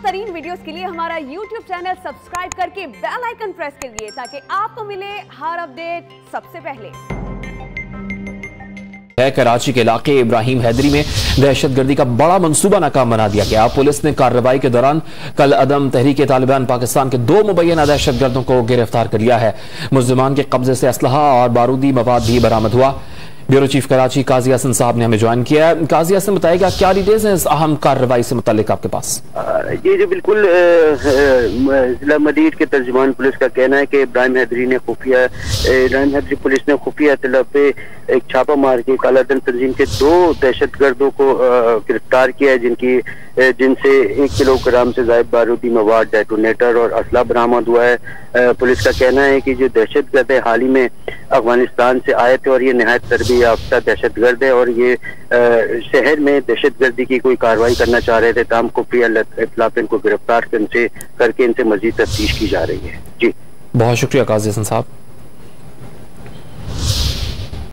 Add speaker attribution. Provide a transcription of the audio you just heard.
Speaker 1: तरीन वीडियोस के लिए हमारा YouTube चैनल सब्सक्राइब करके बेल आइकन प्रेस करिए ताकि आपको मिले हर अपडेट सबसे पहले।
Speaker 2: कराची के इलाके इब्राहिम हैदरी में दहशतगर्दी का बड़ा मंसूबा नाकाम बना दिया गया। पुलिस ने कार्रवाई के दौरान कल अदम तहरीक तालिबान पाकिस्तान के 2 मुबैना दहशतगर्दों को गिरफ्तार कर लिया है। मुल्जिमान के कब्जे से असलहा और बारूदी मवाद भी बरामद हुआ। ब्यूरो चीफ कराची काजी हसन साहब ने हमें ज्वाइन किया है। काजी हसन बताएगा क्या डिटेल्स हैं इस अहम कार्रवाई से मुतालिक आपके पास?
Speaker 3: जी बिल्कुल, जिला मदीर के तर्जुमान पुलिस का कहना है कि इब्राहिम हैदरी पुलिस ने खुफिया इत्तला पे एक छापा मार के कालाधन तंजीम के 2 दहशतगर्दों को गिरफ्तार किया है, जिनसे 1 किलोग्राम से ज्यादा बारूदी मवाद, डेटोनेटर और असला बरामद हुआ है। पुलिस का कहना है कि जो दहशतगर्द है हाल ही में अफगानिस्तान से आए थे और ये निहायत तरबियत याफ्ता दहशतगर्द है और ये शहर में दहशतगर्दी की कोई कार्रवाई करना चाह रहे थे। तमाम खुफिया इत्तला पे इनको गिरफ्तार करके इनसे मजीद तफ्तीश की जा रही है। जी
Speaker 2: बहुत शुक्रिया काजी हसन साहब।